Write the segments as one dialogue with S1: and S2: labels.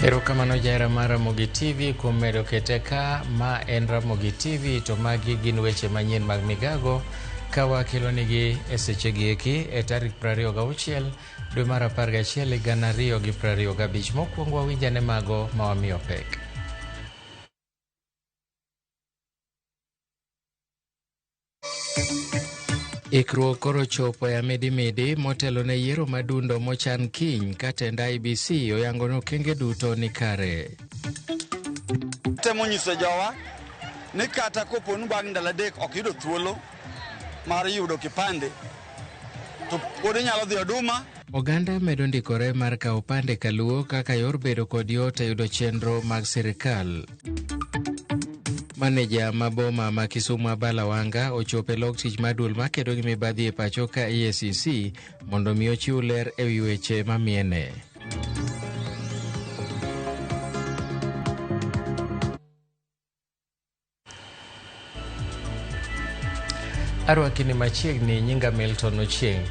S1: Erokamano jaera mar Ramogi TV kuom medo kete ka. Ma en Ramogi TV, to magi gin weche manyien mag migago ka wakelonigi e sechegi eki e tarik 26 dwe mar 11 2025. Mokwongo wawinjane mago ma wamiyo pek. Ikruok koro chopo e amedimedi motelo ne yiero madundo mochan kiny ka tend IEBC oyango ni okenge duto ni kare.
S2: Temo nyiso jowa ni kata kopo ni bang' ndalo adek ok yudo thuolo mar yudo kipande to pod nyalo dhi Oduma.
S1: Oganda medo ndikore mar kawo pande kaluwo kaka yor bedo kod yot e yudo chenro mag sirikal. Maneja maboma ma Kisumu Abala Wanga ochope log tich madul makedo gi mibadhi e pacho ka EACC mondo mi ochiw ler e wi weche mamiene. Arwakini machiegni nyinga Milton Ochieng'.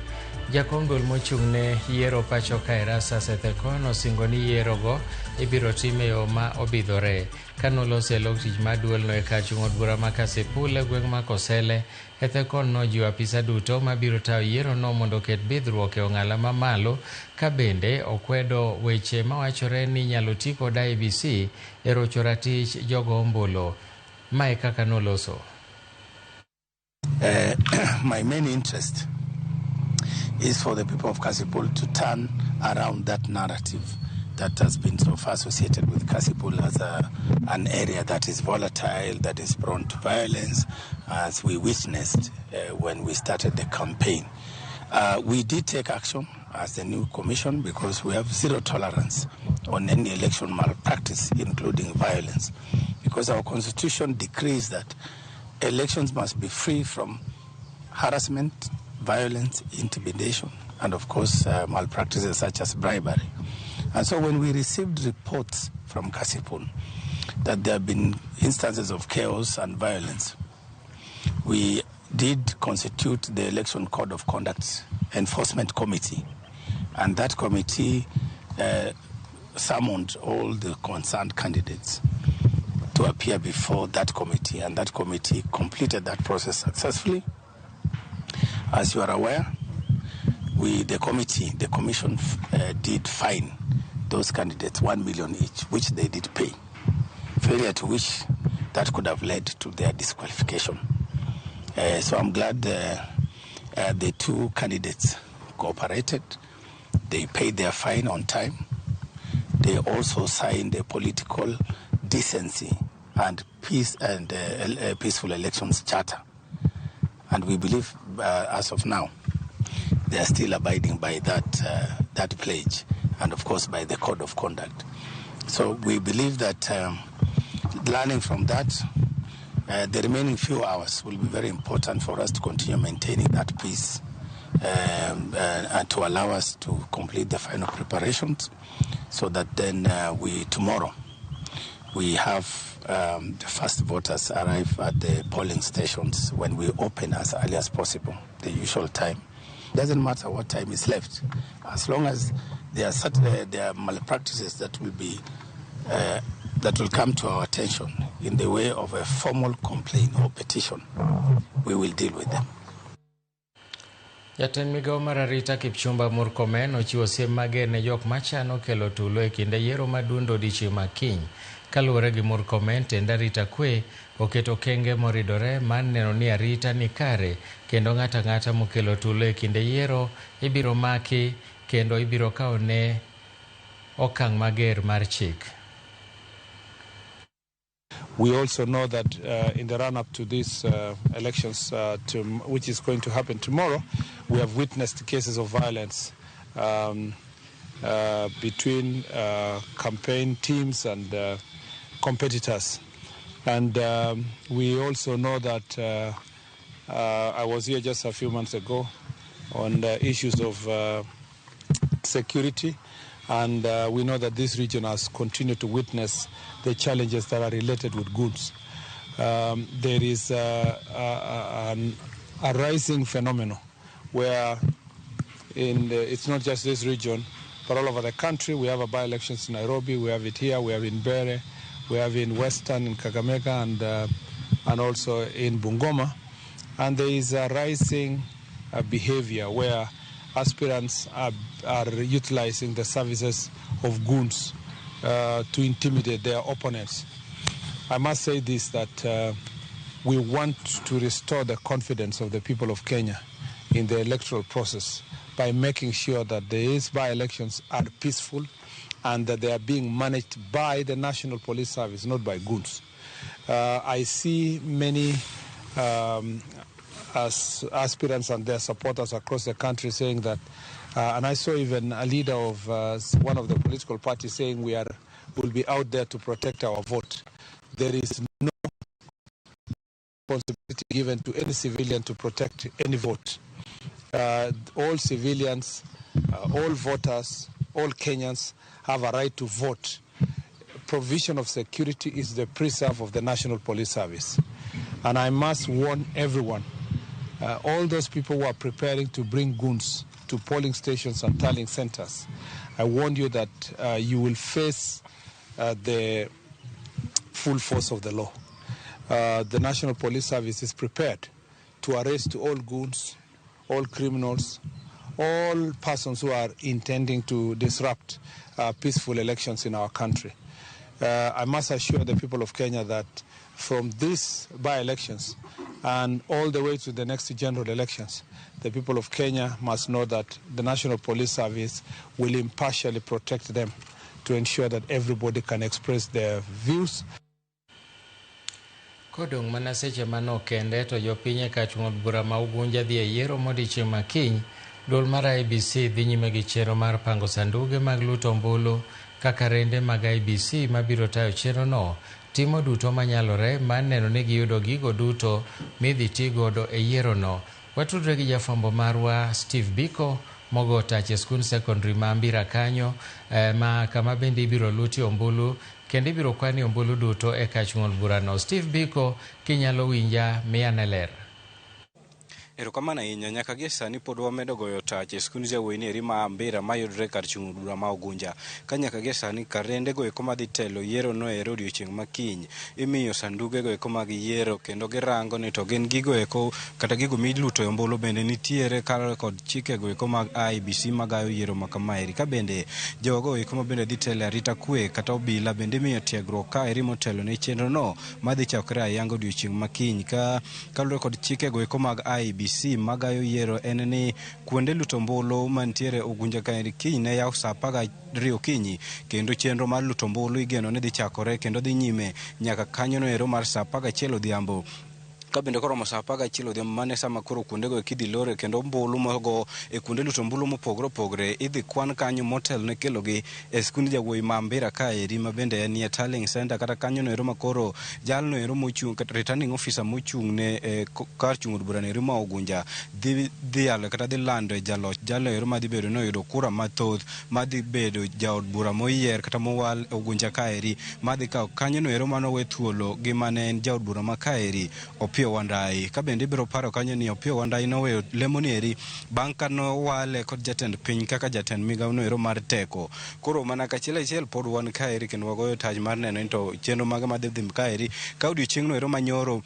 S1: Jakongol mochung' ne yiero pacho ka Erasa Sethekon osingo ni yierogo ibiro tim e yo ma obidhore. Kanolose log tich maduolno e kachung' od bura ma Kasipul e gweng' ma Kosele, Sethekon nojiwo apisa duto mabiro tayo yiero no mondo oket bidhruok e ong'ala mamalo, ka bende okwedo weche mawachore ni nyalo ti kod IEBC e rocho ratich jogo ombulu. Mae kaka noloso.
S3: My main interest is for the people of Kasipul to turn around that narrative that has been so far associated with Kasipul as an area that is volatile, that is prone to violence, as we witnessed when we started the campaign. We did take action as the new commission because we have zero tolerance on any election malpractice, including violence, because our constitution decrees that elections must be free from harassment, violence, intimidation, and of course malpractices such as bribery. And so when we received reports from Kasipul that there have been instances of chaos and violence, we did constitute the Election Code of Conduct Enforcement Committee, and that committee summoned all the concerned candidates to appear before that committee, and that committee completed that process successfully. As you are aware, the commission did fine those candidates 1 million each, which they did pay, failure to which that could have led to their disqualification. So I'm glad the two candidates cooperated. They paid their fine on time. They also signed a political decency and peace and peaceful elections charter. And we believe, as of now, they are still abiding by that pledge, and of course by the code of conduct. So we believe that learning from that, the remaining few hours will be very important for us to continue maintaining that peace and to allow us to complete the final preparations, so that then tomorrow we have the first voters arrive at the polling stations when we open as early as possible, the usual time. Doesn't matter what time is left, as long as there are malpractices that will come to our attention in the way of a formal complaint or petition, we will deal with them.
S1: Jatend migao mar arita Kipchumba Murkomen ochiwo siem mager ne jok machano kelo tulo e kinde yiero madundo odiechieng' makiny. Kaluwore gi Murkomen, tend arita kwe oketo okenge moridore mar neno ni arita ni kare, kendo ng'ato ang'ata mokelo tulo e kinde yiero ibiro maki kendo ibiro kawo ne okang' mager mar chik.
S4: We also know that in the run-up to these elections, which is going to happen tomorrow, we have witnessed cases of violence between campaign teams and competitors. And we also know that I was here just a few months ago on the issues of security, and we know that this region has continued to witness the challenges that are related with goods. There is a rising phenomenon where it's not just this region, but all over the country. We have by-elections in Nairobi, we have it here, we have in Bere, we have in Western, in Kakamega, and also in Bungoma. And there is a rising behavior where aspirants are utilizing the services of goons to intimidate their opponents. I must say this, that we want to restore the confidence of the people of Kenya in the electoral process by making sure that these by-elections are peaceful and that they are being managed by the National Police Service, not by goons. I see many aspirants and their supporters across the country saying that, and I saw even a leader of one of the political parties saying will be out there to protect our vote. There is no responsibility given to any civilian to protect any vote. All civilians, all voters, all Kenyans have a right to vote. Provision of security is the preserve of the National Police Service. And I must warn everyone, all those people who are preparing to bring goons to polling stations and tallying centers, I warn you that you will face the full force of the law. The National Police Service is prepared to arrest all goons, all criminals, all persons who are intending to disrupt peaceful elections in our country. I must assure the people of Kenya that from these by-elections and all the way to the next general elections, the people of Kenya must know that the National Police Service will impartially protect them to ensure that everybody can express their views.
S1: Kodong mana seche mano kende to jopiny kachung'od bura ma Ugunja dhi e yiero modiechieng' makiny, duol mar IEBC dhi nyime gi chenro mar pango sanduge mag luto ombulu kaka rende mag IEBC mabiro tayo chenrono timo duto manyalore mar neno ni giyudo gigo duto midhi ti godo e yierono. Watudre gi jafwambo marwa Steve Biko mogo tach e skul secondary ma Mbira kanyo ma kama bende ibiro luti ombulu kendo ibiro kwani ombulu duto e kachung'od burano. Steve Biko, kinyalo winja miyane ler.
S5: Erokamano ahinya, nyaka gie sani pod wamedo goyo tach e skund jawuoyi eri ma Mbira mayudore kar chung'o bura ma Ugunja. Ka nyaka gie sani karende go eko madhi telo yiero no ero odiechieng' makiny imiyo sanduge go eko mag yiero kendo girango ni to gin gigo eko kata gigo miluto ombulu bende nitiere kar kod chike go eko mag IEBC magayo yiero ma kamaeri. Ka bende jogo eko ma bende dhi telo arita kwe kata obila bende imiyo tiegruok ka eri motelo ne chenro no madhi chakore ayanga odiechieng' makiny ka kaluwore kod chike go eko mag IEBC magayo yiero en ni kuonde luto ombulu mantiere Ugunja kaeri kiny ne yaw sa 12 okinyi kendo chenro mar luto ombulu igeno ni dhi chakore kendo dhi nyime nyaka kanyono ero mar sa 11 odhiambo. Ka bende koromo sa 11 odhiambo mane sama koro kuondego kidhi lore kendo ombulu mogo e kuonde luto ombulu mopogore opogore idhi kwan kanyo motel ne kelogi e skund jawuoyi ma Mbira kaeri ma bende en tallying center kata kanyono ero makoro jalno ero mochung' kata returning officer mochung' ne kar chung'o bura ero ma Ugunja dhi yalo kata dhi lando e jaloch jalno ero madhi bedo no yudo kura mathoth madhi bedo jaod bura moyier kata mowal Ugunja kaeri madhi kawo kanyono ero manowe thuolo gi mane en jaod bura ma kaeri Opiyo Wandayi. Ka bende ibiro paro kanyo ni Opiyo Wandayi noweyo lemoni eri bang' ka nowale kod jatend piny kaka jatend migawo no ero mar teko. Koro mana kachiel pod wan kaeri kendo wagoyo taj mar neno ni to chenro mage madhi dhi kaeri ka odiechieng' no ero manyoro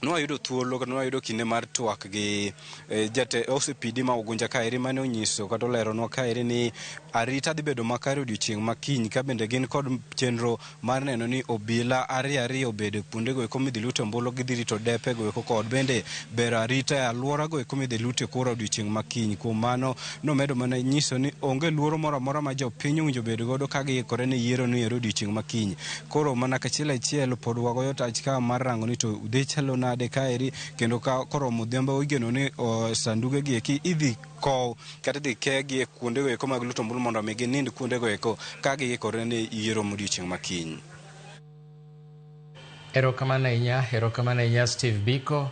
S5: nwayudo thuolo kata nwayudo kinde mar twak gi OCPD ma Ugunja kaeri mane onyiso kata oleronwa kaeri ni arita dhi bedo makare odiechieng' makiny ka bende gin kod chenro mar neno ni obila ariyo obedo kuondego eko midhi lute ombulu gidhi rito depego eko kod bende bero arita e alworago eko midhi lute koro odiechieng' makiny. Kuom mano nomedo mana nyiso ni onge luoro moro amora ma jopiny owinjo bed godo ka giikore ne yiero no ero odiechieng' makiny. Koro mana kachiel pod wagoyo tach ka mar rango ni to dhi chalo nade kaeri kendo ka koromo odhiambo igeno ni sanduge gi eki idhi kow kata dhi kegi e kuondego eko mag luto ombulu mondo mi ginind kuondego eko ka giikore ne yiero modiechieng' makiny.
S1: Erokamano ahinya Steve Biko.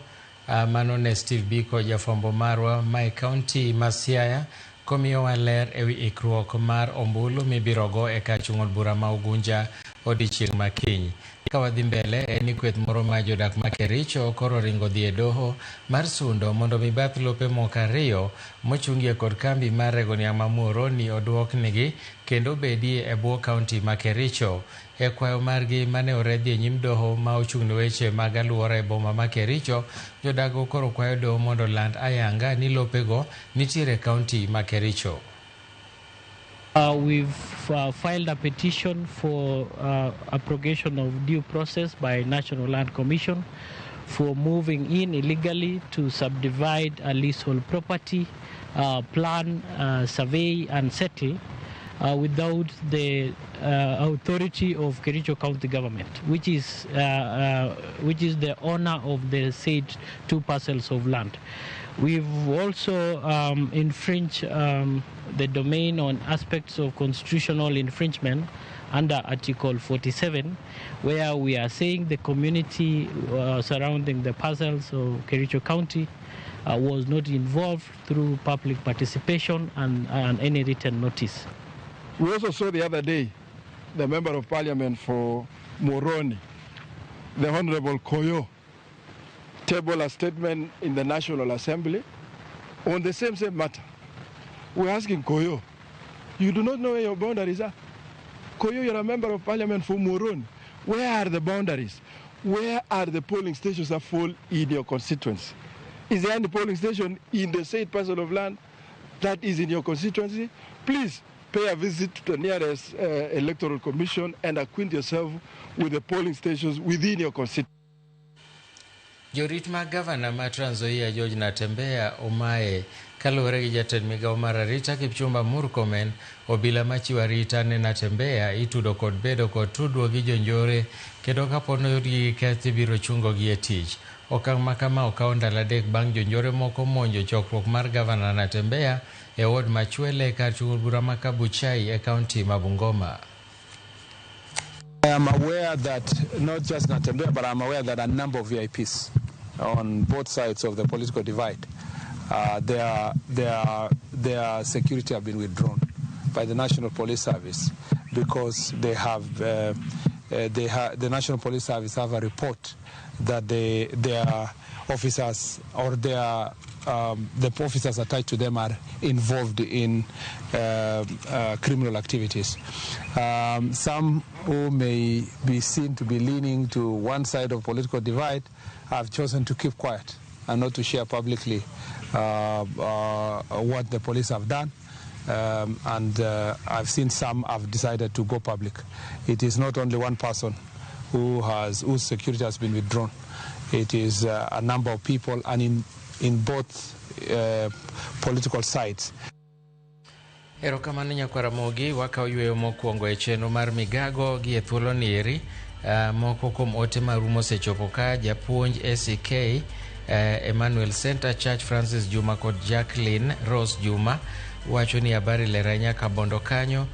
S1: Mano ne Steve Biko, jafwambo marwa mae kaunti ma Siaya, komiyowa ler ewi ikruok mar ombulu mibiro go e kar chung'o bura ma Ugunja odiechieng' makiny. Kawadhi mbele eni kweth moro ma jodak ma Kericho koro ringo dhi e doho mar sundo mondo mibath lope moko ariyo mochungie kod kambi mar rego niang' ma Migori oduoknigi kendo bedie e bwo kaunti ma Kericho. E kwayo margi mane oredhi e nyim doho ma ochung'ne weche mag alwora e boma ma Kericho, jodago koro kwayo doho mondo land ayanga ni lopego nitiere kaunti ma Kericho.
S6: We've filed a petition for abrogation of due process by National Land Commission for moving in illegally to subdivide a leasehold property, plan, survey and settle without the authority of Kericho County Government, which is the owner of the said 2 parcels of land. We've also infringed the domain on aspects of constitutional infringement under Article 47, where we are saying the community surrounding the parcels of Kericho County was not involved through public participation and any written notice.
S7: We also saw the other day the Member of Parliament for Moroni, the Honorable Koyo, table a statement in the National Assembly on the same matter. We're asking Koyo, you do not know where your boundaries are? Koyo, you're a Member of Parliament for Moroni. Where are the boundaries? Where are the polling stations that fall in your constituency? Is there any polling station in the said parcel of land that is in your constituency? Please pay a visit to the nearest electoral commission and acquaint yourself with the polling stations within your constituency.
S1: Jorit mag gavana ma Trans Nzoia George Natembeya omaye kaluwore gi jatend migao mar arita Kipchumba Murkomen. Obila machiwo arita ne Natembeya itudo kod bedo kod tudruok gi jonjore kendo kapo noyudgi keth ibiro chungogi e tich. Okang' ma kama okawo ndalo 3 bang' jonjore moko monjo chokruok mar gavana Natembeya e ward Machwele kar chung bura ma Kabuchai e kaunti ma Bungoma.
S4: I am aware that not just Natembeya, but I'm aware that a number of VIPs on both sides of the political divide, their security have been withdrawn by the National Police Service because they have the National Police Service have a report that their officers or the officers attached to them are involved in criminal activities. Some who may be seen to be leaning to one side of political divide have chosen to keep quiet and not to share publicly what the police have done. And I've seen some have decided to go public. It is not only one person whose security has been withdrawn. It is a number of people, and in both political sides.
S1: Erokamano Nyakwaramogi wakawo yweyo mokwongo e chenro mar migago gi e thuolo ni eri. Moko kuom ote marumo osechopo ka japuonj ACK Emmanuel Center Church Francis Juma kod Jacqueline Rose Juma wacho ni habari lera nyaka bondo kanyo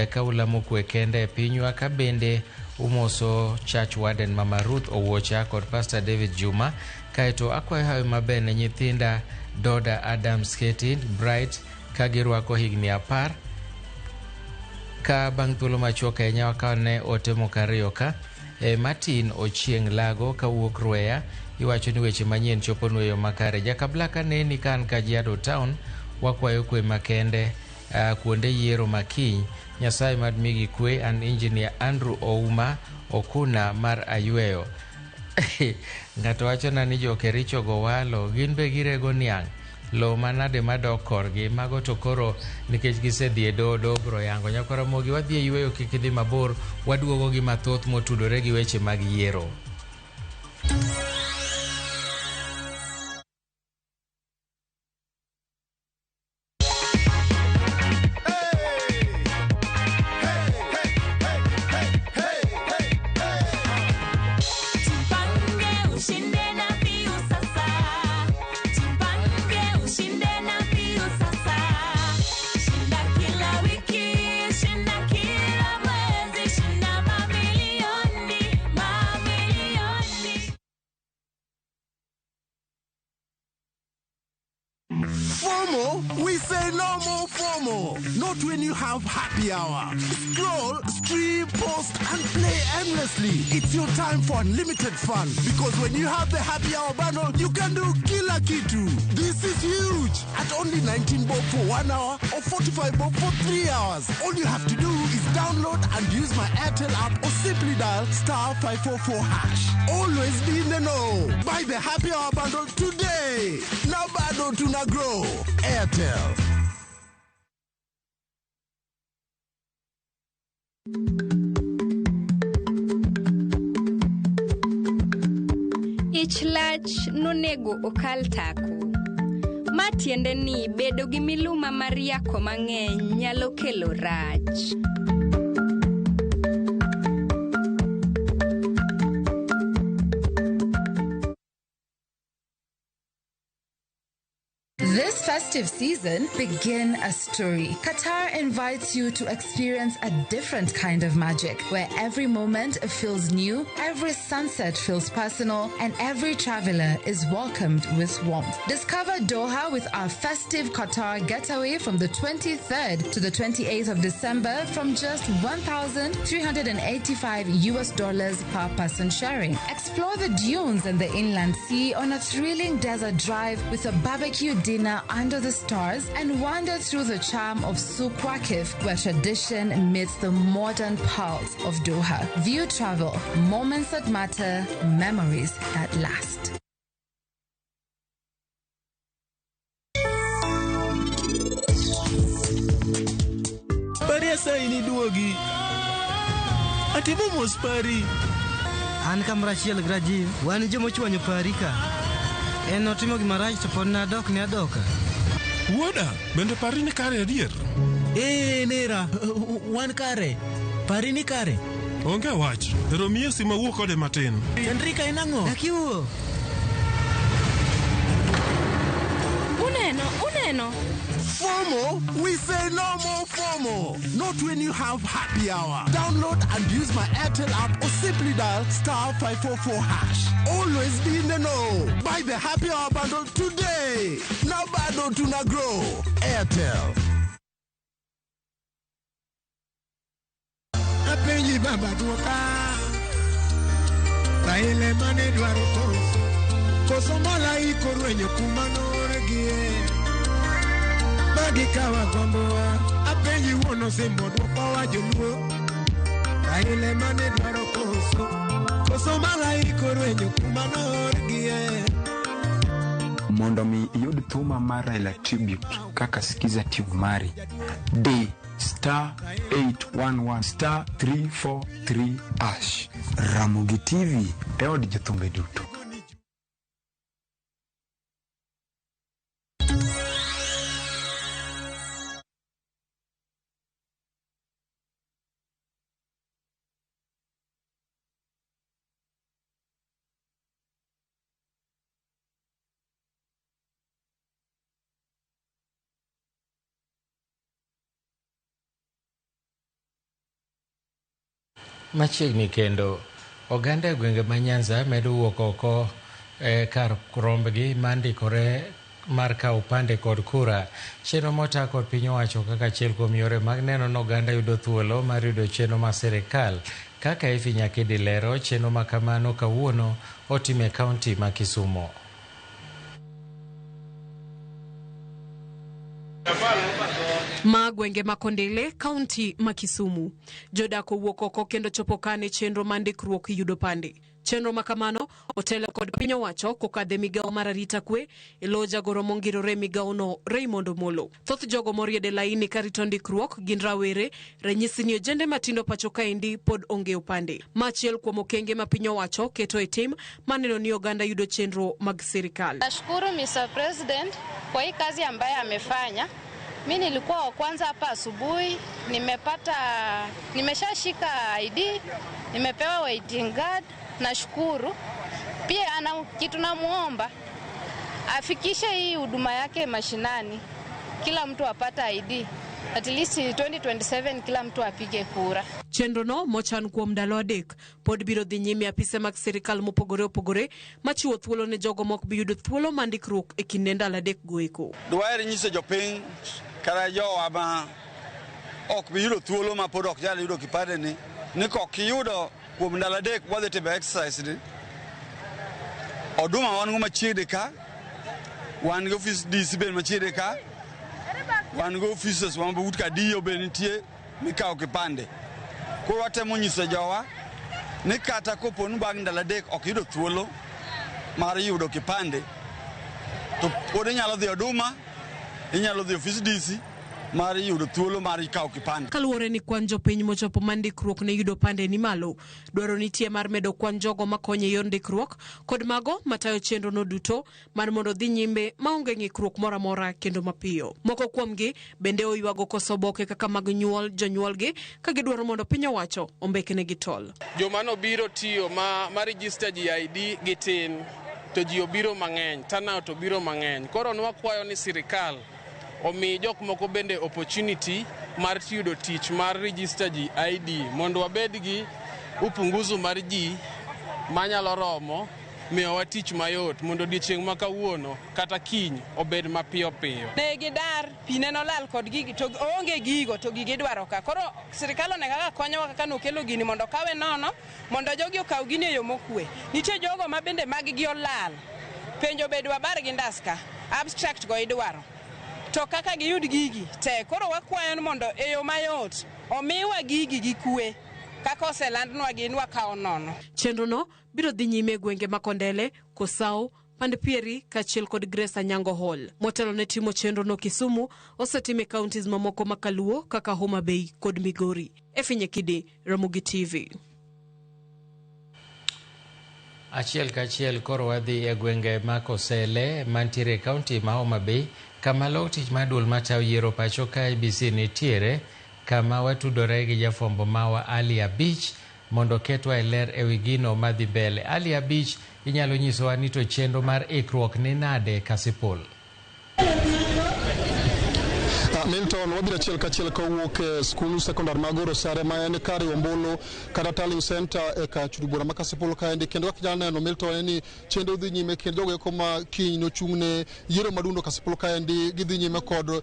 S1: ka ulamo kwe kende e pinywa ka bende umoso Church Warden Mama Ruth Owocha kod Pastor David Juma. Kaeto akwayo hawe maber ne nyithinda Doda Adams Ketin Bright ka girwako higni 10 ka bang' thuolo machuok ahinya wakawo ne ote moko ariyo ka. Martin Ochieng Lago kawuok Rweya iwacho ni weche manyien chopo nweyo makare. Jakablaka ne ni kan Kajiado Town wakwayo kwe makende kuonde yiero makiny. Nyasaye mad migi kwe. An Engineer Andrew Ouma Okuna mar Ayweyo. Ng'ato wacho na ni jo Kericho go walo gin be girego niang' lo manade madok korgi mago to koro nikech gisedhi e dodo bro yango. Nyakwaramogi wadhi e yweyo kik idhi mabor, waduogo gi mathoth motudore gi weche mag yiero.
S8: FOMO, we say no more FOMO. Not when you have happy hour. Scroll, stream, post, and play endlessly. It's your time for unlimited fun. Because when you have the happy hour bundle, you can do kila kitu. This is huge. At only 19 bob for 1 hour or 45 bob for 3 hours. All you have to do is download and use my Airtel app or simply dial *544#. Always be in the know. Buy the happy hour bundle today. Now bado tuna grow. Airtel.
S9: Ich lach nonego okal tako. Matiende ni bedo gi miluma mar yako mang'eny nyalo kelo rach.
S10: This festive season, begin a story. Qatar invites you to experience a different kind of magic where every moment feels new, every sunset feels personal, and every traveler is welcomed with warmth. Discover Doha with our festive Qatar getaway from the 23rd to the 28th of December from just $1,385 per person sharing. Explore the dunes and the inland sea on a thrilling desert drive with a barbecue dinner under the stars and wander through the charm of Souk Waqif, where tradition meets the modern pearls of Doha. View travel, moments that matter, memories that last.
S11: Pariasa ini duogi. Atibo mospari.
S12: An kamrachiel graji, wan jomo chwanyo parika. En otimo gimarach to pod nadok ne adoka.
S11: Wuoda, bende pari ni kare adier?
S12: Nera, wan kare. Pari ni kare.
S11: Onge wach, romiye sima wuo kode matin.
S12: Enrika inang'o? Akiwo.
S9: Uneno.
S8: FOMO, we say no more FOMO. Not when you have happy hour. Download and use my Airtel app or simply dial *544#. Always be in the know. Buy the happy hour bundle today. Now bado tuna grow. Airtel.
S13: Apenyi baba duoka. Taile mane dwaro koso. Koso mala ikorwenyo kumanoregie. Magikawa gomboa, apenyi wono sembo duoko wa joluo. Kaile mane dwaro koso, koso mala ikorwenyo kumanorgie.
S14: Mondo mi iyud thuma mar Raila tribute kaka sikiza tube mari. D *811 *343#. Ramogi TV eod jothumbe duto.
S1: Machiegni kendo oganda e gwenge ma Nyanza medo wuok oko kar rombgi mandikore mar kawo pande kod kura. Chenro mota kod piny owacho kaka achiel kuom yore mag neno ni oganda yudo thuolo mar yudo chenro mar sirikal. Kaka Efi Nyakidi lero, chenro ma kamano kawuono otime kaunti ma Kisumu.
S15: Magwenge makondele kaunti ma Kisumu. Jodak owuok oko kendo chopo kane chenro mandikruok yudo pande. Chenro makamano otelo kod piny owacho kokadhe migawo mar arita kwe ilo jagoro mongirore migawo no Raymond Omolo. Thoth jogo moriede laini karito ndikruok gin rawere, ranyisi ni ojende matindo pacho kaendi pod onge upande. Machiel kuom okenge ma piny owacho keto e tim maneno ni oganda yudo chenro mag sirikal.
S16: Nashukuru Mr. President kwa hii kazi ambayo amefanya. Mimi nilikuwa wa kwanza hapa asubuhi, nimeshashika ID, nimepewa waiting guard. Nashukuru. Pia kitu namuomba afikishe hii huduma yake mashinani. kila mtu apata ID. At least 2027 kila mtu apige kura.
S15: Chenro no mochan kuom ndalo adek pod biro dhi nyime apise mag sirikal mopogore opogore machiwo thuolo ne jogo mok bi yudo thuolo mandikruok e kinde ndalo adek goeko.
S2: Dware nyiso jopiny kara jowa ma ok bi yudo thuolo ma pod ok nyal yudo kipande ni kok yudo kuom ndalo adek wadhi timo exercise ni. Oduma wan go machiegni ka, wan go office DC ben machiegni ka, wan go offices wan but ka dio ben nitie mikawo kipande. Koro watemo nyiso jowa ni kata kopo ni bang' ndalo adek ok yudo thuolo mar yudo kipande, to pod inyalo dhi Oduma, inyalo dhi office DC mar yudo thuolo mar kawo kipande.
S15: Kaluwore ni kwan jopiny mochopo mandikruok ne yudo pande ni malo, dwaro nitie mar medo kwan jogo makonyo e yor ndikruok kod mago matayo chenro no duto mar mondo dhi nyime maonge ng'ikruok moro amora kendo mapiyo. Moko kuomgi bende oywago koso oboke kaka mag nyuol jonyuolgi ka gidwaro mondo piny owacho ombeknegi tol.
S17: Joma nobiro tiyo ma register ji ID gitin to ji obiro mang'eny, turnout obiro mang'eny. Koro nwakwayo ni sirikal omi jok moko bende opportunity mar yudo tich mar register ji ID mondo wabed gi upunguzu mar ji manyalo romo miyowa tich mayot mondo odiechieng' ma kawuono kata kiny obed mapiyo piyo.
S18: Ne gidar pine nolal kod gigi to onge gigo to gigi dwaro ka. Koro sirikal onego kaka konyowa kaka nokelo gini mondo kawe nono mondo jogi okaw gini e yo mokwe. Nitie jogo ma bende mag gi olal. Penjo bedwa bar gi ndaska. Abstract go idwaro. To kaka giyud gigi te koro wakwayo mondo e yo mayot omiwa gigi gi kwe kaka oselandnwa ginwa kawo nono.
S15: Chenro no biro dhi nyime gwenge makondele, Kosao, Pandipieri kachiel kod Grace Anyango Hall. Motelo ne timo chenro no Kisumu osetime counties mamoko makaluo kaka Homa Bay kod Migori. Efinye Kidi, Ramogi TV.
S1: Achiel kachiel koro wadhi e gwenge ma Kosele mantiere kaunti ma Homa Bay kama lotich madul matayo yiero pacho ka IBC nitiere, kama watudore gi jafwambo mawa Ali Abich mondo ketwa e ler ewi gino madhi mbele. Ali Abich, inyalo nyisowa ni to chenro mar ikruok ni nade Kasipul?
S19: Milton wabira chiel kachiel kawuok e skul sekondar magoro sare ma en kari ombulu kata tallying center e ka chudubura ma Kasipul kaendi, kendo kaka inyalo neno Milton ni chenro dhi nyime kendo jogo koma kiny nochung'ne yiero madundo Kasipul kaendi gidhi nyime kod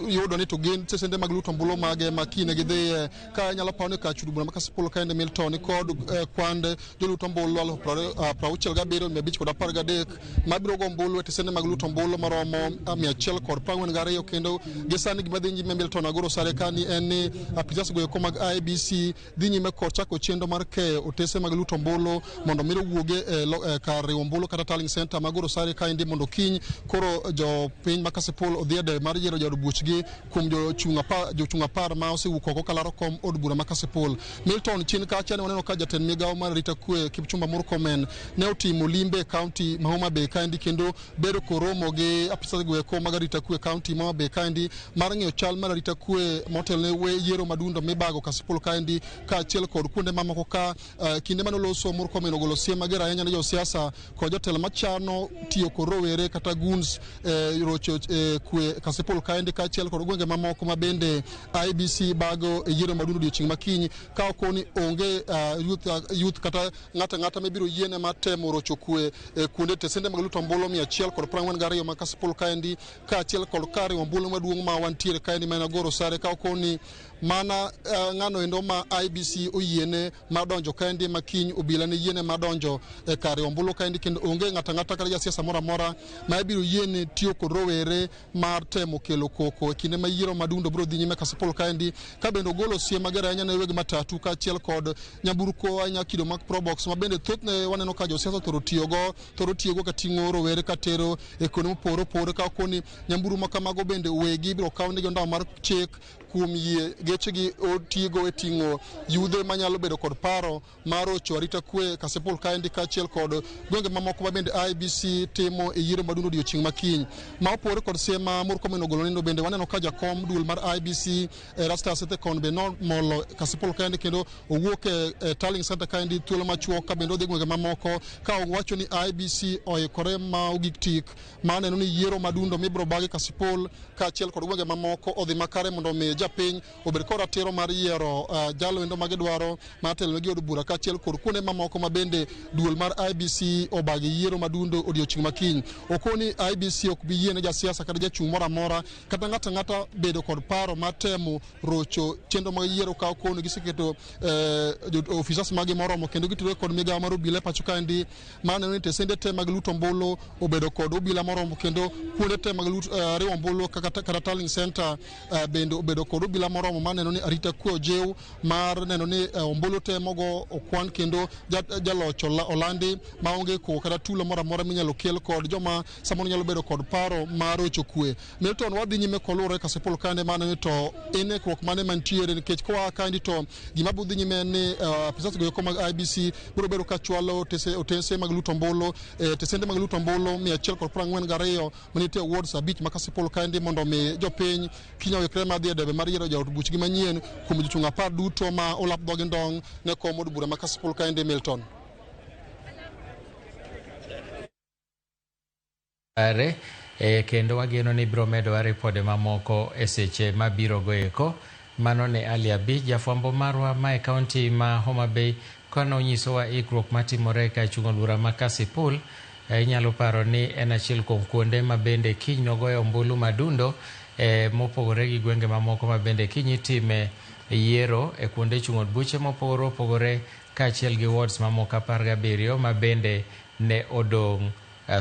S19: yudo ni to gin sesende mag luto ombulu mage ma kine gidhi ka nyalo pawne ka chudubura ma Kasipul kaendi Milton kod kwande joluto ombulu 67,513 mabiro go ombulu e sesende mag luto ombulu maromo 142 kendo gisani gima dhi nyime Milton agoro sare kani en ni apisas goyo mag IBC dhi nyime kod chako chenro mar keyo otese mag luto ombulu mondo miro wuoge kar ombulu kata tallying center magoro sare kaendi mondo kiny koro jo piny ma Kasipul odhiede mar yiero jod buchgi kuom jochung' apar ma osewuok oko kalaro kom od bura ma Kasipul. Milton chien kacha ne waneno ka jatend migawo mar rita kwe Kipchumba Murkomen ne otimo limbe kaunti ma Homa Bay kaendi kendo bedo koromo gi apisas goyo mag rita kwe kaunti ma Homa Bay kaendi mar ng'iyo chal mar rita kwe motel ne we yiero madundo mibago Kasipul kaendi ka achiel kod kuonde mamoko ka kinde manoloso Murkomen ogolo siem mager ahinya ne josiasa kod jotelo machano tiyo kod rowere kata guns rocho kwe Kasipul kaendi ka achiel kod gwenge mamoko ma bende IBC bago yiero madundo odiechieng' makiny ka okoni onge youth kata ng'ata mabiro yiene matemo rocho kwe kuonde tesende mag luto ombulu 142 ma Kasipul kaendi ka achiel kod kar ombulu maduong' ma wantiere kaendi ma agoro sare ka okoni mana ng'ano endo ma IBC oyiene madonjo kaendi makiny obila ne yiene madonjo e kar ombulu kaendi kendo onge ng'ata kata jasiasa moro amora ma ibiro yiene tiyo kod rowere mar temo kelo koko e kinde ma yiero madundo biro dhi nyime Kasipul kaendi ka bende ogolo siem mager ahinya ne wegi matatu ka achiel kod nyamburko ahinya kido mag probox ma bende thothne waneno ka josiasa thoro tiyogo ka ting'o rowere ka tero e kuonde mopogore opogore ka okoni nyamburu ma kamago bende wegi biro kaw negi ndawa mar chik kuom yie gechegi otigo e ting'o yudhe manyalo bedo kod paro mar rocho arita kwe Kasipul kaendi kaachiel kod gwenge mamoko ma bende IEBC timo e yiero madundo odiechieng' makiny. Ma opogore kod siem ma Murkomen ogolo nindo, bende waneno ka jakom duol mar IEBC Erastus Ethekon be nomolo Kasipul kaendi kendo owuok e Tallying Center kaendi thuolo machuok ka bende odhi gwenge mamoko ka owacho ni IEBC oikore ma ogik tik ma neno ni yiero madundo mibiro bagi Kasipul kaachiel kod gwenge mamoko odhi makare mondo mi japiny obed kod ratiro mar yiero jalo endo ma gidwaro mar telo gi od bura kaachiel kod kuonde mamoko ma bende duol mar IEBC obagi yiero madundo odiechieng' makiny. Okoni IEBC ok bi yiene jasiasa kata jachung' moro amora kata ng'ata bedo kod paro mar temo rocho chenro mag yiero ka okoni giseketo ofisas magi moromo kendo gitudore kod migawo mar obila e pacho kaendi ma neno ni tesende te mag luto ombulu obedo kod obila moromo kendo kuonde te mag riwo ombulu kata Tallying Center bende obedo kod obila moromo ma neno ni arita kwe ojiw mar neno ni ombulu te mogo okwan kendo jaloch olandi maonge ko kata tulo moro amora minyalo kel kod joma samoro nyalo bedo kod paro mar rocho kwe. Milton wadhi nyime kolure Kasipul kaendi ma neno to inekruok mane mantiere nikech koa kaendi to gima budhi nyime ni apisas goeko mag IEBC biro bedo ka chwalo otese mag luto ombulu tesende mag luto ombulu 142 manite awards abich ma Kasipul kaendi mondo mi jopiny kinya wekre ma dhi e debe mar yiero jaod buchgi manyien kuom jochung' 10 duto ma olap dhogi ndong' ne kom od bura ma Kasipul kaendi. Milton
S1: are kendo wageno ni biro medo ripode mamoko e seche mabiro goeko. Mano ne Ali Abich, jafwambo marwa ma e kaunti ma Homa Bay, kano nyisowa ikruok matimore ka chung' od bura ma Kasipul. Inyalo paro ni en achiel kuom kuonde ma bende kiny nogoyo ombulu madundo mopogore gi gwenge mamoko ma bende kiny itime yiero e kuonde chung' od buche mopogore opogore kaachiel gi wards mamoko 17 ma bende ne odong'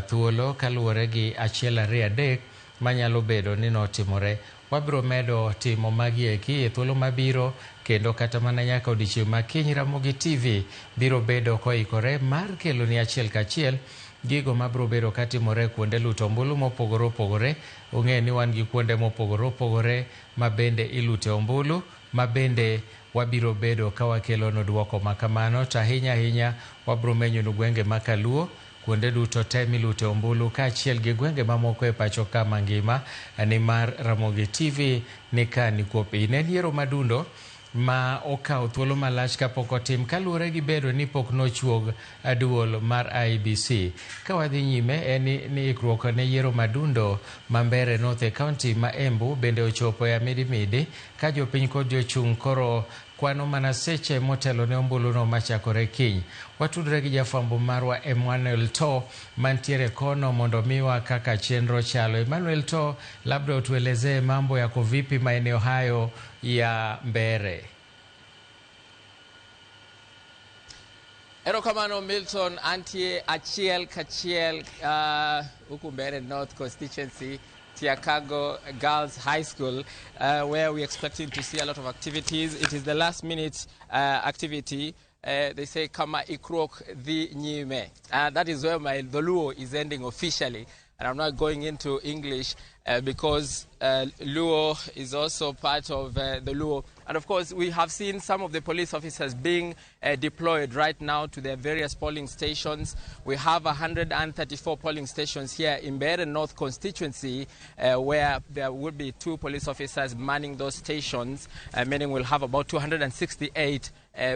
S1: thuolo kaluwore gi 1, 2, 3 manyalo bedo ni notimore. Wabiro medo timo magi eki e thuolo mabiro kendo kata mana nyaka odiechieng' makiny Ramogi TV biro bedo koikore mar kelo ni achiel kachiel gigo mabiro bedo katimore kuonde luto ombulu mopogore opogore. Ung'e ni wan gi kuonde mopogore opogore ma bende ilute ombulu ma bende wabiro bedo ka wakelo no duoko makamano. To ahinya wabiro menyo no gwenge makaluo kuonde duto te milute ombulu kaachiel gi gwenge mamoko e pacho ka mangima. Ni mar Ramogi TV ni ka ni kuopi ne yiero madundo ma okawo thuolo malach kapok otim kaluwore gi bedo ni pok nochuog duol mar IEBC. Ka wadhi nyime ni ikruok ne yiero madundo ma Mbeere North County ma Embu bende ochopo e amidimidi ka jopiny kod jochung' koro kwano mana seche motelo ne ombulu no machakore kiny. Watudre gi jafwambo marwa Emmanuel To mantiere kono mondo miwa kaka chenro chalo. Emmanuel To, labda utuelezee mambo yako vipi maeneo hayo ya Mbeere?
S20: Erokamano Milton, antie achiel kachiel huku Mbeere North constituency, Chicago Girls High School, where we're expecting to see a lot of activities. It is the last minute activity. They say kama ikrok the nyime. That is where my Luo is ending officially. And I'm not going into English because Luo is also part of the Luo. And of course, we have seen some of the police officers being deployed right now to their various polling stations. We have 134 polling stations here in Mbeere North constituency where there will be 2 police officers manning those stations, meaning we'll have about 268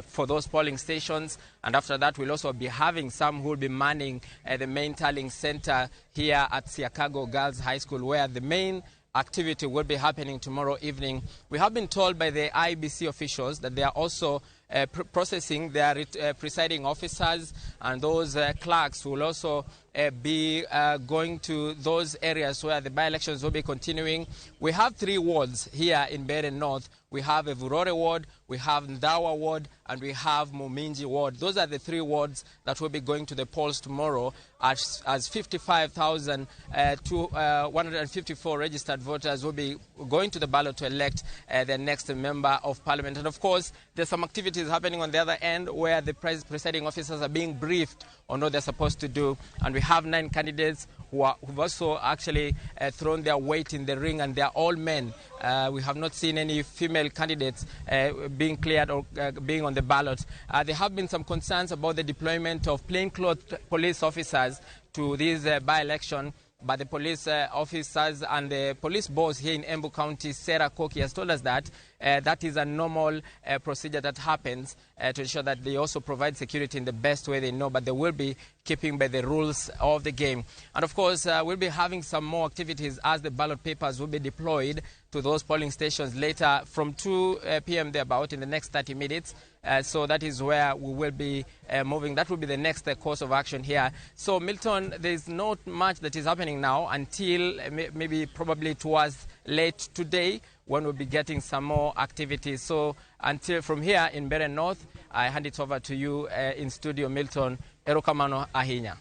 S20: for those polling stations. And after that, we'll also be having some who will be manning the main tallying center here at Chicago Girls High School, where the main activity will be happening tomorrow evening. We have been told by the IEBC officials that they are also processing their presiding officers, and those clerks will also be going to those areas where the by-elections will be continuing. We have 3 wards here in Mbeere North. We have a Vurore ward, we have Ndawa ward, and we have Muminji ward. Those are the 3 wards that will be going to the polls tomorrow, as 55,154 registered voters will be going to the ballot to elect the next member of parliament. And of course, there's some activities happening on the other end where the presiding officers are being briefed on what they're supposed to do. And we have 9 candidates who've also actually thrown their weight in the ring, and they're all men. We have not seen any female candidates being cleared or being on the ballot. There have been some concerns about the deployment of plainclothes police officers to this by-election, but the police officers and the police boss here in Embu County, Sarah Koki, has told us that that is a normal procedure that happens to ensure that they also provide security in the best way they know, but they will be keeping by the rules of the game. And of course, we'll be having some more activities as the ballot papers will be deployed to those polling stations later from 2 p.m. thereabout in the next 30 minutes. So that is where we will be moving. That will be the next course of action here. So Milton, there's not much that is happening now until maybe probably towards late today when we'll be getting some more activities. So until from here in Mbeere North, I hand it over to you in studio, Milton. Erokamano ahinya.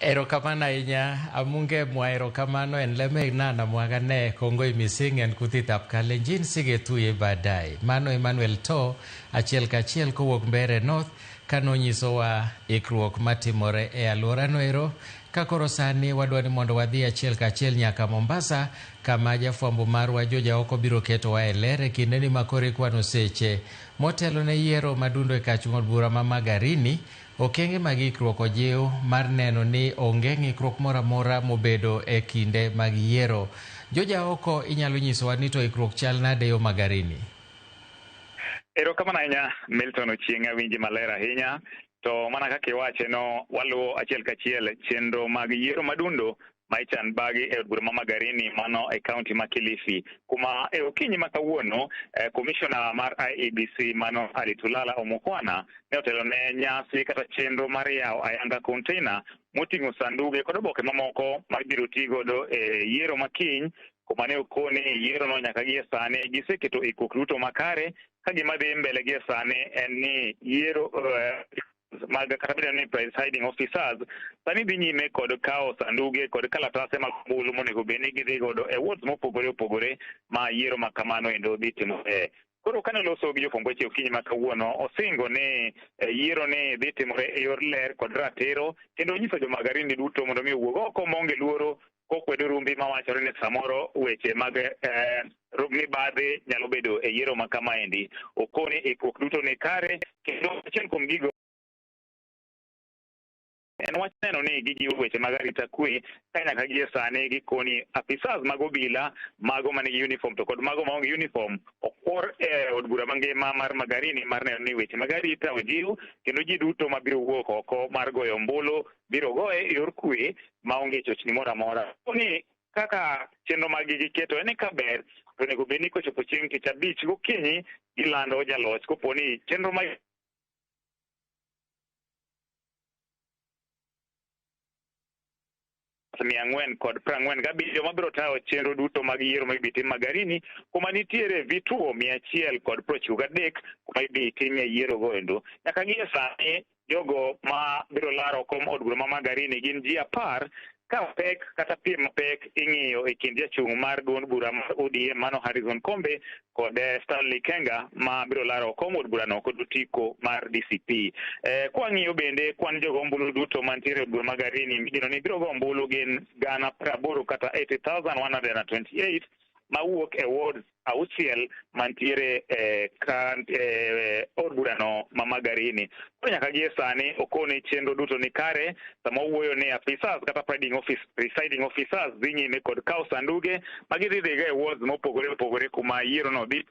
S1: Erokamano ahinya, amunge mwa erokamano en leme nana mwagane kongoi mising en kutitap kalenjin sige tuye badai. Mano Emmanuel To, achiel kachiel kowuok Mbeere North, kanonyiso wa ikruok matimore e alwora noero. Kakoro sani wadwani mondo wadhi achiel kachiel nyaka Mombasa, kama jafwambo marwa Joja oko biro keto wa elere kindeni makore kwano seche. Motelo ne yiero madundo e kachung'od bura ma Magarini, okenge mag ikruok ojiw mar neno ni onge ng'ikruok moro amora mobedo e kinde mag yiero. Joja oko inyalo nyisowa ni to ikruok chal nade yo Magarini?
S21: Erokamano ahinya Milton Ochieng' awinji maler ahinya. To mana kaka iwache no, waluwo achiel kachiel chenro mag yiero madundo ma ichan bagi e od bura ma Magarini mano e kaunti ma Kilifi, kuma e okinyi ma kawuono komishona mar IEBC mano Alitulala Omukwana ne otelo ne nyasi kata chenro mar yawo ayanga container moting'o sanduge kod oboke mamoko ma biro tigodo e yiero makiny, kuma ne okone yiero no nyaka gie sani giseketo ikruok duto makare. Ka gima dhi mbele gie sani en ni yiero mag kata ni presiding officers sani dhi nyime kod kawo sanduge kod kalatase mag ombulu monego bed ni gidhi godo e wards mopogore opogore ma yiero ma kamano endo dhi timore. Koro kane loso gi jofwamb weche okinyi ma kawuono, osingo ni yiero ni dhi timore e yor ler kod ratiro, kendo onyiso jo Magarini duto mondo mi owuog oko maonge luoro kokwedo rumbi mawachore ni samoro weche mag mibadhi nyalo bedo e yiero ma kamaendi. Okoni ikruok duto ni kare, kendo achiel kuom gigo en wach neno ni gijiwo weche mag arita kwe ka nyaka gie sani gikoni afisas mag obila, mago manigi uniform to kod mago maonge uniform okwor e od bura mangima mar Magarini mar neno ni weche mag arita ojiw, kendo ji duto mabiro wuok oko mar goyo ombulu biro goye e yor kwe maonge chochni moro amora. Ni kaka chenro mag giketo en ka ber to onego bed ni kochopo chieng' tich abich gokinyi gilando jaloch kopo ni chenro mag 447 mabiro tayo chenro duto mag yiero ma ibiro tim Magarini, kuma nitiere vituo 193 kuma ibiro timie yiero goendo. Nyaka gie sani jogo ma biro laro kom od bura ma Magarini gin ji 10 ka pek kata piem mapek ing'iyo e kind jachung' mar duond bura mar ODM mano Harrison Kombe kod Stanley Kenga ma biro laro kom od burano kod otiko mar DCP. Kwang'iyo bende kwan jogo ombulu duto mantiere od bura Magarini migeno ni biro go ombulu gin 80,000 kata 80,128 mawuok e ward auchiel mantiere od burano ma Magarini. Koro nyaka gie sani okone chenro duto ni kare, sama owuoyo ni afisas kata presiding officers dhi nyime kod kawo sanduge ma gidhi dhiga e wards mopogore opogore kuma yiero no dhi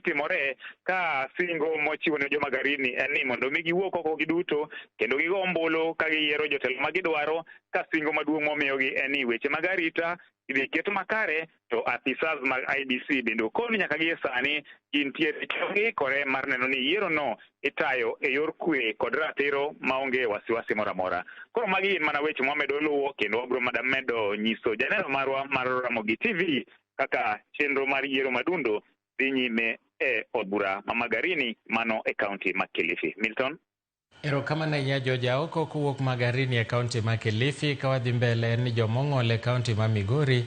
S21: timore, ka singo mochiwo ne jo Magarini en ni mondo mi giwuok oko giduto kendo gigo ombulu ka giyiero jotelo ma gidwaro, ka singo maduong' momiyogi en ni weche mag arita idhi ket makare, to afisas mag IBC bende okoni nyaka gie sani gintiere kore mar neno ni yiero no itayo e yor kwe kod ratiro maonge wasiwasi moro amora. Koro magi mana weche mwamedo luwo, kendo wabiro medo nyiso janeno marwa mar Ramogi TV kaka chenro mar yiero madundo dhi nyime e od bura ma Magarini mano e kaunti ma Kilifi. Milton.
S1: Erokamano ahinya Joja oko kowuok Magarini e kaunti ma Kilifi. Ka wadhi mbele ni jomong'ol e kaunti ma Migori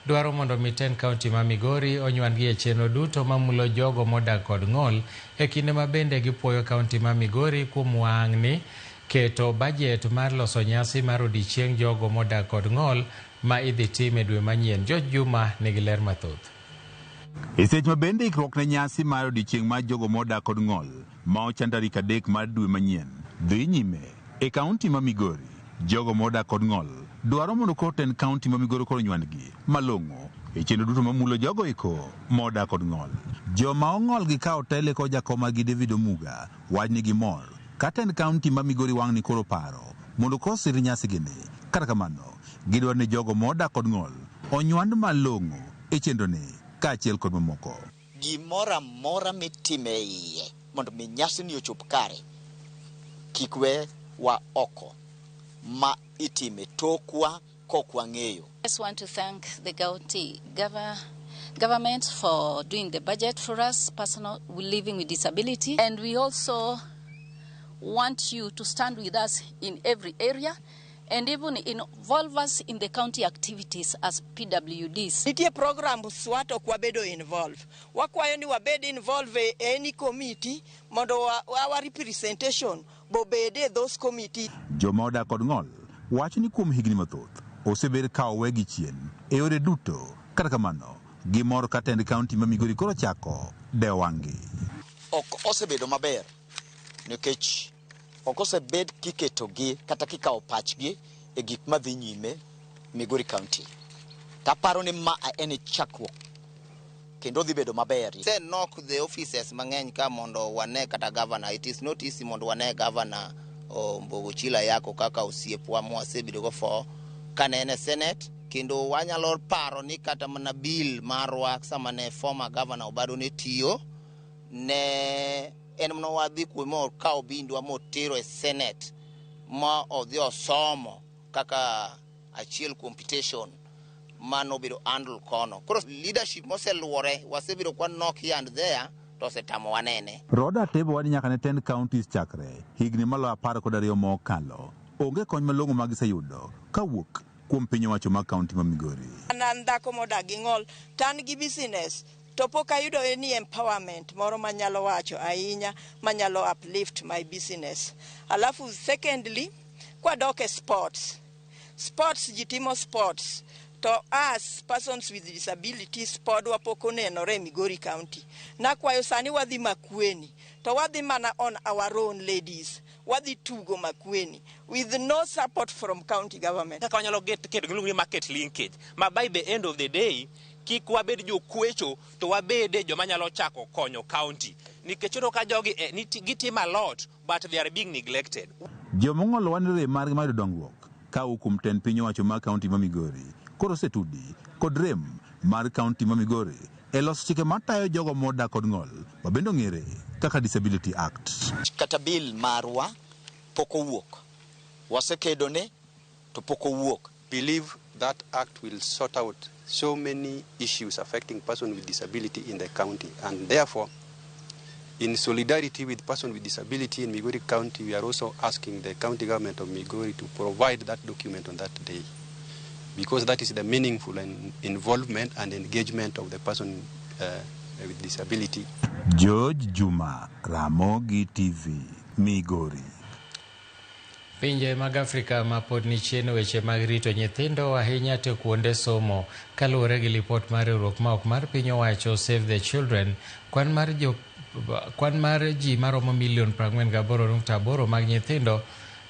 S1: dwaro mondo miten kaunti ma Migori onywangi e chenro duto mamulo jogo modak kod ng'ol e kinde ma bende gipuoyo kaunti ma Migori kuom wang'ni keto bajet mar loso nyasi mar odiechieng jogo modak kod ng'ol ma idhi tim e dwe manyien. George Juma nigi ler mathoth.
S3: E seche ma bende ikruok ne nyasi mar odiechieng mar jogo modak kod ng'ol ma ochan tarik 3 mar dwe manyien dhi nyime e kaunti ma Migori. Jogo modak kod ng'ol dwaro mondo koten kaunti ma Migori koro nywandgi malong'o e chenro duto mamulo jogo eko modak kod ng'ol. Joma ong'ol gi kawo tele ko jakoma gi David Omuga wach ni gimor katen kaunti ma Migori wang' ni koro paro mondo kosir nyasi gini. Kata kamano gidwaro ni jogo modak kod ng'ol onywand malong'o e chenro ni kaachiel kod mamoko.
S22: Gimora mora mitime iye mondo mi nyasi ni ochop kare kik we wa oko ma itime tokwa kokwa ng'eyo.
S23: I just want to thank the county government for doing the budget for us, personal living with disability, and we also want you to stand with us in every area and even involve us in the county activities as PWDs.
S18: Nitie program swato kwa bedo involve. Wakwayo ni wabed involve any committee mondo our representation bobede those committee.
S3: Jomoda kod ng'ol wacho ni kuom higni mathoth osebedo ka owegi chien e yore duto. Kata kamano gimor katend kaunti ma Migori koro chako dewangi.
S22: Ok osebedo maber nikech ok osebed kiketogi kata kikawo pachgi e gik madhi nyime Migori County. Taparo ni ma en chakruok kendo dhi bedo maber.
S24: Se knock the offices mang'eny ka mondo wane kata governor. It is not easy mondo wane governor Mbogo Chila yako kaka osiepwa mwasebedo go for kane en Senate. Kendo wanyalo paro ni kata mana bill marwa sama ne former governor Obado ne tiyo ne en mno wadhi kumo ka obindwa motero e Senate ma odhi osomo kaka achiel competition mano biro handle kono. Koro leadership moseluore wasebiro kwa knock here and there to setamo wanene.
S3: Roda tebo wadi nyaka ne 10 counties chakre higni malo 12 mokalo. Onge kony malong'o ma giseyudo kawuok kuom piny owacho ma kaunti ma Migori.
S18: An dhako modak gi ng'ol tan gi business to pok ayudo any empowerment moro manyalo wacho ahinya manyalo uplift my business. Alafu secondly kwadok e sports jitimo sports to us persons with disabilities pod wapok onenore Migori County. Nakwayo sani wadhi Makueni to wadhi mana on our own ladies. Wadhi tugo Makueni with no support from county government.
S25: Kaka wanyalo get market linkage ma by the end of the day kik wabed jokwecho to wabede joma nyalo chako konyo county nikech ka jogi gitimo a lot but they are being neglected.
S3: Jomong'ol wanire margi mar dongruok ka hukum ten piny owacho ma kaunti ma Migori koro setudi kod rem mar kaunti ma Migori e loso chike matayo jogo modak kod ng'ol mabende ong'ere kaka Disability Act.
S22: Kata bill marwa poko wuok wasekedone to poko wuok.
S26: Believe that act will sort out so many issues affecting persons with disability in the county, and therefore in solidarity with persons with disability in Migori County we are also asking the county government of Migori to provide that document on that day, because that is the meaningful involvement and engagement of the person with disability.
S3: George Juma, Ramogi TV, Migori.
S1: Pinje mag Afrika ma pod ni chien weche mag rito nyithindo ahinya to kuonde somo kaluwore gi lipot mar riwruok ma ok mar piny owacho Save the Children. Kwan mar ji maromo milion 48.8 mag nyithindo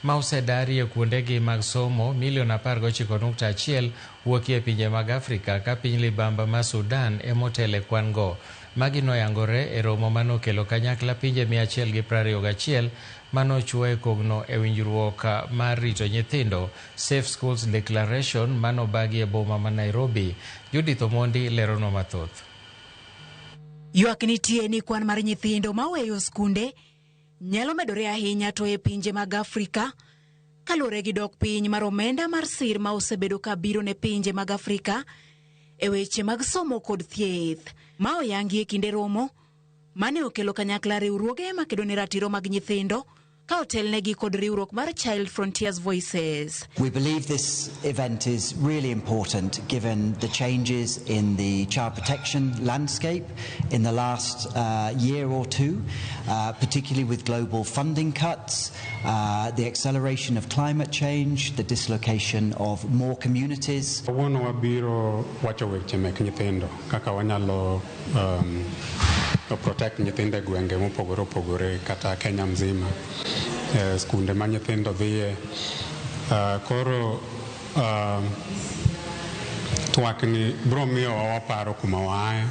S1: ma osedari e kuondegi mag somo milion 19.1 wuok e pinje mag Afrika ka piny libamba ma Sudan emotele kwan go. Magi noyangore e romo manokelo kanyakla pinje 121 manochwoe kogno e winjruok mar rito nyithindo Safe Schools Declaration manobagi e boma ma Nairobi. Judith Omondi lerono mathoth.
S27: Ywak nitie ni kwan mar nyithindo maweyo skunde nyalo medore ahinya to e pinje mag Afrika kalure gi dok piny mar omenda mar sir ma osebedo ka biro ne pinje mag Afrika e weche mag somo kod thieth ma oyangi e kinde romo mane okelo kanyakla riwruoge makedo ne ratiro mag nyithindo ka otelnegi kod riwruok mar Child Frontiers Voices.
S4: We believe this event is really important given the changes in the child protection landscape in the last year or two, particularly with global funding cuts, the acceleration of climate change, the dislocation of more communities.
S5: Protect nyithinde gwenge mopogore opogore kata Kenya mzima skunde ma nyithindo dhiye koro twakni bro miyo waparo kuma wae.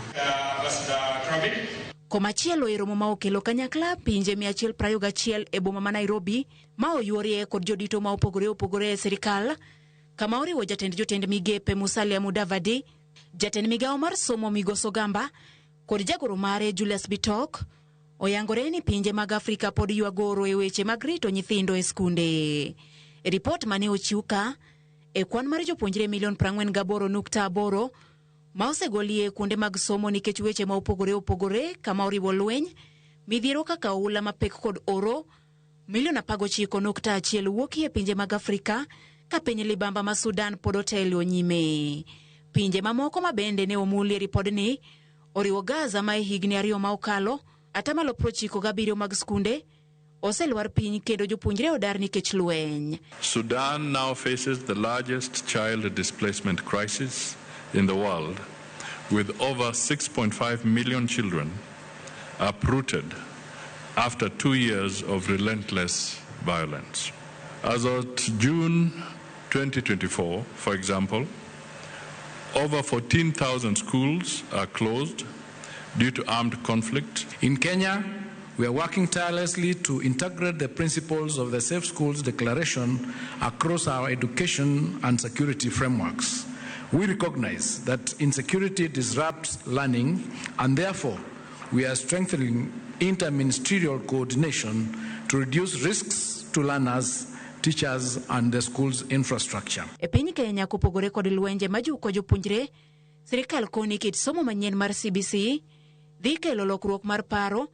S27: Komachielo e romo ma okelo kanyakla pinje 121 e boma ma Nairobi ma oyuorie kod jodito ma opogore e sirikal, kama oriwo jotend migepe Musalia Mudavadi, jatend migawo mar somo Migoso Gamba kod jagoro mare Julius Bitok, oyangore ni pinje mag Afrika pod yuagoro e weche mag rito nyithindo e skunde. E ripot mane ochiw ka, e kwan mar jopuonjre 48.8 ma osegolie kuonde mag somo nikech weche ma opogore kama oriwo lweny, midhiero kaka oula mapek kod oro, 19.1 wuokie pinje mag Afrika ka piny libamba ma Sudan pod otelo nyime. Pinje mamoko ma bende ne omulie ripodni oriwo Gaza ma higni 2 ma okalo, atamalo 97 mag skunde oselwar piny kendo jopuonjre odar nikech lweny.
S6: Sudan now faces the largest child displacement crisis in the world, with over 6.5 million children uprooted after 2 years of relentless violence. As of June 2024, for example, over 14,000 schools are closed due to armed conflict.
S7: In Kenya, we are working tirelessly to integrate the principles of the Safe Schools Declaration across our education and security frameworks. We recognize that insecurity disrupts learning, and therefore we are strengthening interministerial coordination to reduce risks to learners, teachers and the school's infrastructure.
S27: E piny Kenya kopogore kod lwenje majuko jopuonjre, sirikal koni kit somo manyien mar CBC dhi kelo lokruok mar paro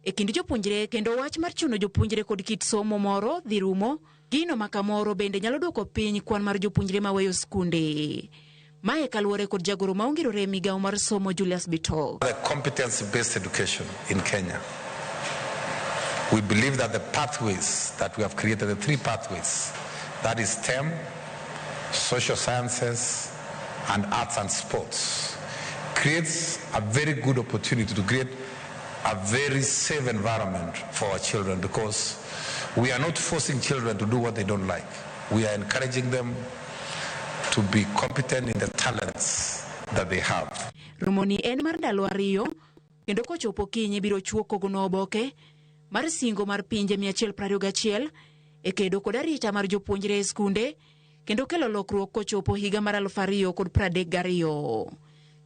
S27: e kind jopuonjre, kendo wach mar chuno jopuonjre kod kit somo moro dhi rumo. Gino makamoro bende nyalo dwoko piny kwan mar jopuonjre maweyo skunde. Mae kaluwore kod jagoro maongirore migawo mar somo Julius Bitok.
S10: The competency-based education in Kenya. We believe that the pathways that we have created, the 3 pathways, that is STEM, social sciences, and arts and sports, creates a very good opportunity to create a very safe environment for our children, because we are not forcing children to do what they don't like. We are encouraging them to be competent in the talents that they have.
S27: Romoni en mar ndalo 2 kendo kochopo kinyi biro chuo kogono oboke mar singo mar pinje 121 e kedo kod arita mar jopuonjre e skunde, kendo kelo lokruok kochopo higa mar 2032.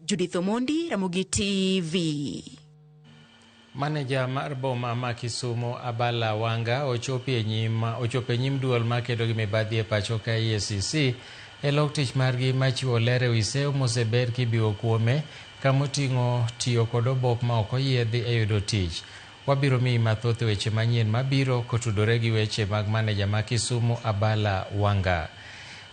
S27: Judith Omondi, Ramogi TV.
S1: Maneja mar boma ma Kisumu Abala Wanga ochopo e nyim duol ma kedo gi mibadhi e pacho ka EACC e lok tich margi machiwo ler ewi seyo moseber kibiwo kuome kamoting'o tiyo kod obok ma ok oyiedhi e yudo tich. Wabiro miyi mathoth weche manyien mabiro kotudore gi weche mag maneja ma Kisumu Abala Wanga.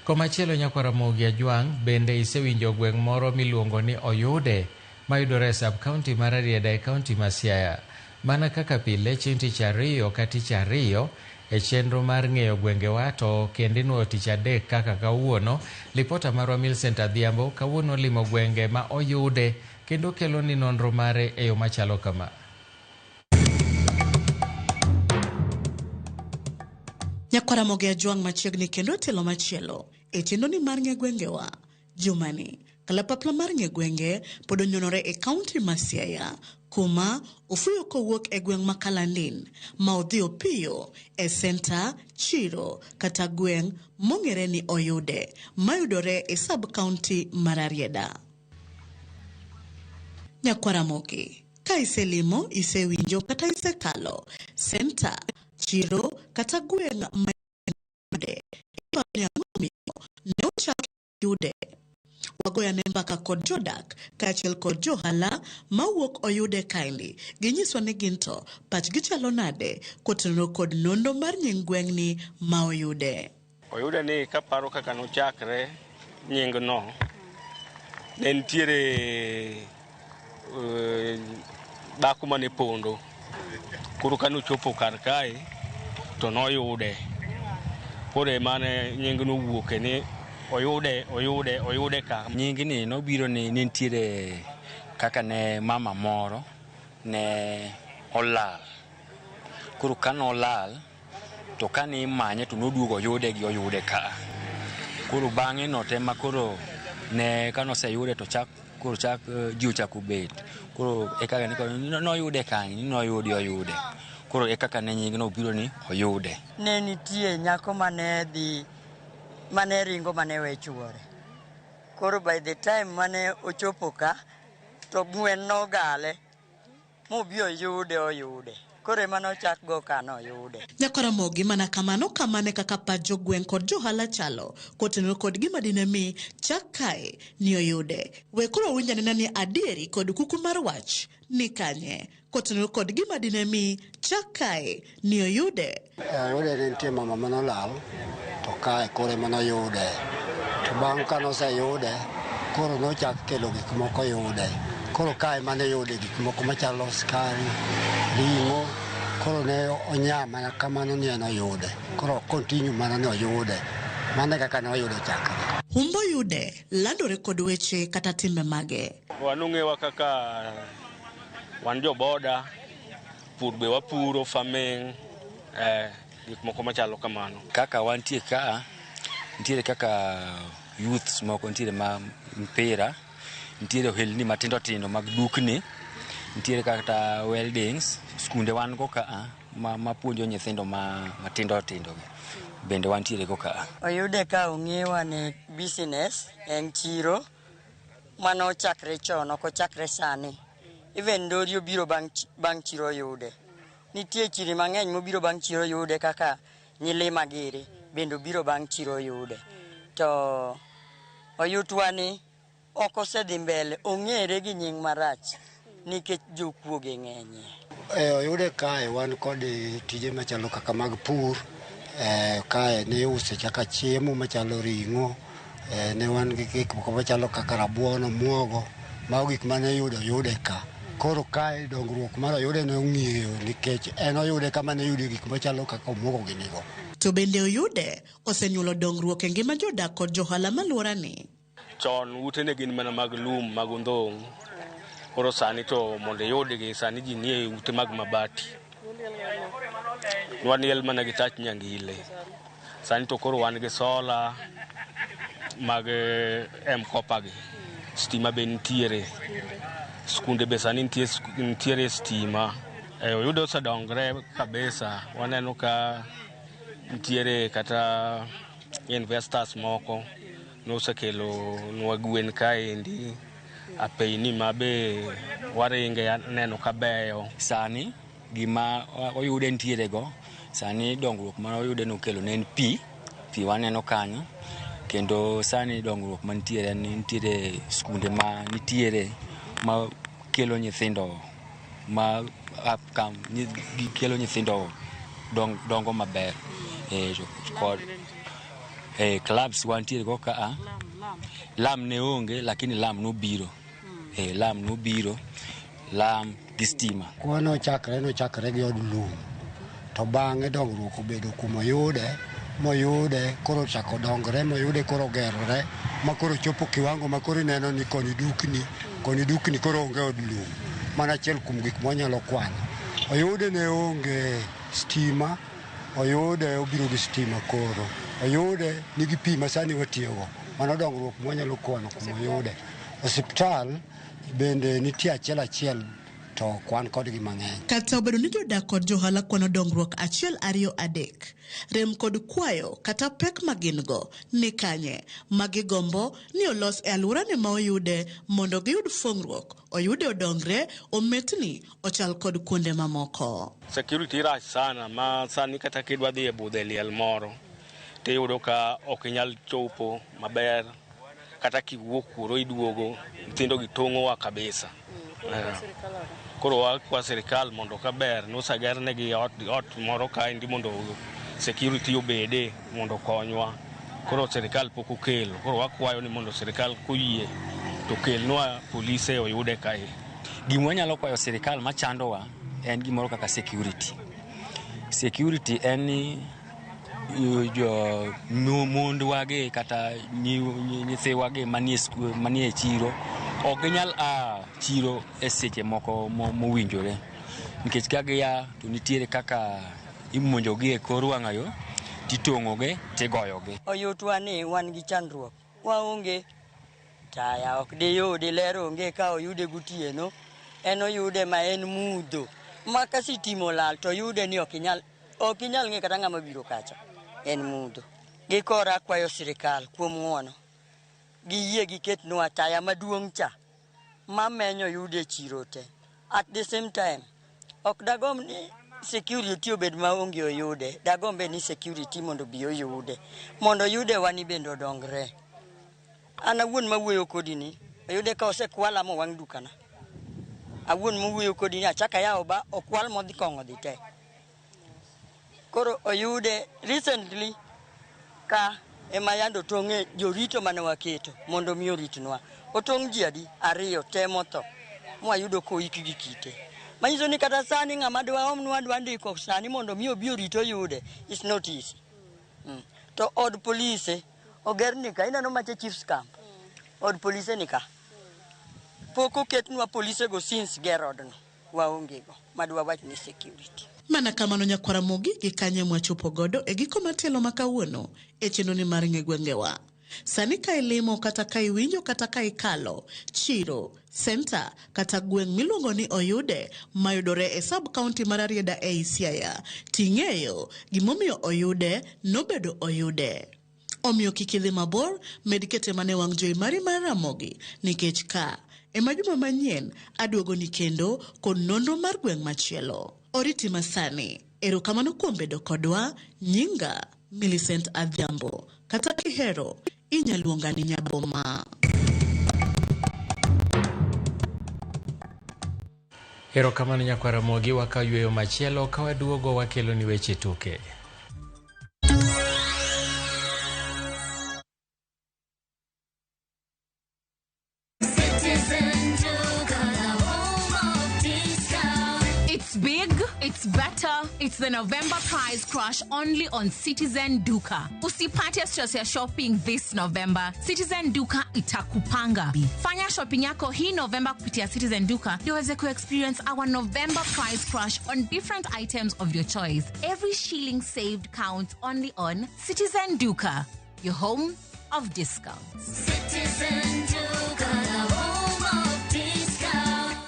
S1: Komachielo nyakwara Mogi Ajwang' bende isewinjo gweng' moro miluongo ni Oyude mayudore e sub-county mar Arieda e county ma Siaya. Mana kaka pile chieng' tich ariyo ka tich ariyo e chenro mar ng'eyo gwengewa, to kendo inuoyo tich adek kaka kawuono. Lipota marwa Millicent Adhiambo kawuono limo gwenge ma Oyude kendo kelo ni nonro mare e yo machalo kama.
S11: Nyakwara Mogi Ajwang' machiegni kendo telo machielo e chenro ni mar ng'e gwengewa. Jumani kalapapla mar ng'e gwenge pod onyonore e kaunti ma Siaya, kuma ofuyo kowuok e gweng' ma Kalandin ma odhi opiyo e senta chiro kata gweng' mong'ere ni Oyude mayudore e sub-county mar Arieda. Nyakwara Mogi, ka iselimo, isewinjo kata isekalo senta chiro kata gweng' mayude ne ochak yude. goyane mbaka kod jodak kaachiel kod johala mawuok oyude kaili. Ginyiso ni ginto pachgi chalo nade kotenore kod nondo mar nying gweng'ni ma oyude.
S2: Oyude ni kaparo kaka nochakre nying no ne nitiere dhako mane pondo, koro kanochopo kar kae to noyude, koro emane nying no wuoke ni oyude ka.
S8: Nying ni nobiro ni nitiere kaka ne mama moro ne olal, koro kano olal to kani manye to noduogo oyude ka, koro bang'e no tema koro ne kanoseyude to chak ji ochako bet, koro ekaka noyude kanyo, noyude, koro ekaka ne nying no biro ni oyude.
S9: Ne nitie nyako mane ringo mane we chuore, koro by the time mane ochopo ka to gwen nogale mobi oyude, koro emane ochak go ka noyude.
S11: Nyakaramogi mana kamano kamane kaka pa jogweng' kod johala chalo kotenore kod gima dine mi chak kae ni oyude. We koro winjane ni adieri kod kuku mar wach ni kanye kotenore kod gima dine mi chak kae ni oyude.
S12: Oyude ne nitie mama manolal to kae koro emane oyude, to bang' kanoseyude koro nochak kelo gik moko yude, koro kae mane yude gik moko machalo skari, ring'o, koro ne onya mana kamano ni en oyude, koro continue mana ni oyude, mane kaka ne oyude chakre.
S11: Humbo yude landore kod weche kata timbe mage.
S2: Wanung'ewa kaka wan jo boda, pur be wapuro, farming, gik moko machalo kamano.
S8: Kaka wantie ka, nitiere kaka youths moko nitiere ma mpira, nitiere ohelni matindo tindo mag dukni, nitiere kaka weldings, skunde wan go ka ma puonjo nyithindo matindo tindo bende wantiere go ka.
S9: Oyude ka ong'ewa ni business en chiro mano chakre chon, ok ochakre sani. Even Dorio biro bang' chiro yude. Nitie chiri mang'eny mobiro bang' chiro yude kaka Nyili Magiri bende biro bang' chiro yude. To oyutwa ni ok osedhi mbele, ong'ere gi nying marach nikech jokuoge ng'enye.
S12: Oyude kae wan kod tije machalo kaka mag pur, kae ne use kaka chiemo machalo ring'o, ne wan gi gik moko machalo kaka rabuon, muogo, mago gik mane oyude ka. Koro kae dongruok mar oyude ne ong'iyo nikech en oyude kama ne yude gik machalo kaka muogo gi nigo.
S11: To bende oyude osenyuolo dongruok e ngima jodak kod johala maluora ni.
S2: Chon ute ne gin mana mag lum, mag ndong', koro sani to mondo yudgi sani ji nie ute mag mabati. Waniel mana gi tach nyangile. Sani to koro wan gi sola mag M-Kopa gi. Stima be nitiere. Skunde be sani nitiere stima. Oyude osedongre kabisa. Waneno ka nitiere kata investors moko nosekelo nwa gwen kaendi apeini mabe waringe neno kabeyo.
S8: Sani gima oyude nitiere go, sani dongruok ma oyude nokelo ne en pi waneno kanyo, kendo sani dongruok ma nitiere skunde ma nitiere ma kelo nyithindo kelo nyithindo dongo maber. Kod clubs wantiere go ka, lam ne onge lakini lam nobiro, lam gi stima.
S12: Kwano chakre gi od lum, to bang'e dongruok obedo kuma moyude koro chako dongre, moyude koro gerore, ma koro chopo kiwango ma koro neno ni koni dukni koro onge od lum, mana achiel kuom gik mwanyalo kwano. Oyude ne onge stima, oyude obiro gi stima koro, oyude nigi pi masani watiyogo, mano dongruok mwanyalo kwano kuma oyude. Osiptal bende nitie achiel to kwan kodgi mang'eny.
S11: Kata obedo ni jodak kod johala kwano dongruok 1, 2, 3, rem kod kwayo kata pek magin go ni kanye magigombo ni olos e alworane ma oyude mondo giyud fongruok, oyude odongre, ometni ochal kod kuonde mamoko.
S2: Security rach sana, ma sani kata kidwa dhi e budhe liel moro tiyudo ka ok inyal chopo maber kata kiwuok kuro iduogo nyithindo gi tong'owa kabisa. Koro wakwa sirikal mondo kaber nosager negi ot moro kaendi mondo security obede mondo konywa. Koro sirikal pok okelo. Koro wakwayo ni mondo sirikal kuyie to kelnwa polise oyude kae.
S8: Gima wanyalo kwayo sirikal machandowa en gimoro kaka security. Security en ni jo mundu wage kata nyithiwage manie chiro ok ginyal chiro e seche moko mowinjore nikech ka gia to nitiere kaka imonjogi e kor wang'ayo titong'oge tigoyogi.
S9: Oyutwa ni wan gi chandruok, waonge taya, ok diyudi, ler onge. Ka oyude gotieno en oyude ma en mudho ma ka sitima lal to yude ni ok inyal ng'e kata ng'ama biro kacha, en mudho. Gikora kwayo sirikal kuom ng'uono giyie giketnwa taya maduong' cha mamenyo yude chiro te. At the same time ok dagom ni security obed maonge oyude, dagombe ni security mondo bi oyude mondo yude wani bende odongre. An awuon mawuoyo kodi ni oyude ka osekwala mo wang' dukana, awuon mawuoyo kodi ni achaka yawo ba okwal modhi kong'o dhi te. Koro oyude recently ka ema yando tong'e jorito mane waketo mondo mi oritnwa. Otong' ji adi 2 temo tho mwayudo koiki gi kite. Manyiso ni kata sani ng'ama dwa ndiko sani mondo mi obi orito yude is not easy. To od polise oger ni ka ineno mache chief's camp. Od polise ni ka pok oketnwa polise go since gerodno waonge go madwa wach ni security.
S11: Mana kamano nyakwara mogi gi kanye mwachopo godo e giko matelo makawuono e chenoni mar ng'egwengewa. Sani ka ilimo kata ka iwinjo kata ka ikalo chiro, center kata gweng' miluongo ni Oyude mayudore e sub-county mar Arieda e Siaya, ting'eyo gimomiyo Oyude nobedo Oyude. Omiyo kikidhi mabor med kete mane wang' jowi mari mar Ramogi nikech ka ema juma manyien aduogo ni kendo kod nonro mar gweng' machielo. Oriti masani, erokamano kuom bedo kodwa. Nyinga Millicent Adhiambo, kata kihero inyaluonga ni Nyaboma.
S1: Erokamano nyakwara mogi, wakayweyo machielo ka waduogo wakelo ni weche tuke.
S13: It's better. It's the November prize crush only on Citizen Duka. Usipate stress ya shopping this November. Citizen Duka itakupanga. Fanya shopping yako hii November kupitia Citizen Duka ndio uweze experience our November prize crush on different items of your choice. Every shilling saved counts only on Citizen Duka, your home of discounts.
S14: Citizen Duka, the home of discounts.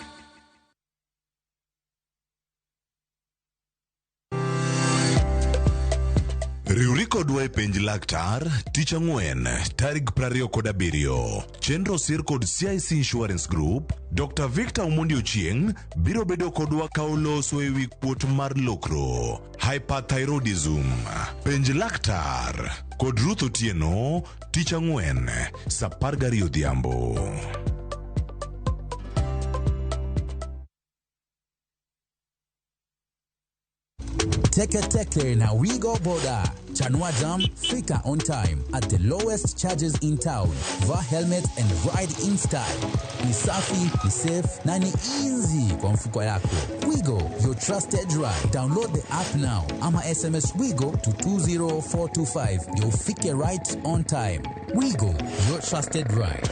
S15: Riuri kodwa e penj laktar tich ang'wen tarik 27. Chenro sir kod CIC Insurance Group. Dr. Victor Omondi Ochieng biro bedo kodwa ka oloso e wi kuot mar lokro hyperthyroidism. Penj laktar kod Ruth Otieno tich ang'wen saa 12 odhiambo.
S16: Teke na we go border. Chanua Jam, fika on time at the lowest charges in town. Wear helmet and ride in style. Ni safi, ni safe, na ni easy kwa mfuko yako. Wigo, your trusted ride. Download the app now. Ama SMS Wigo to 20425. You'll fike right on time. Wigo, your trusted ride.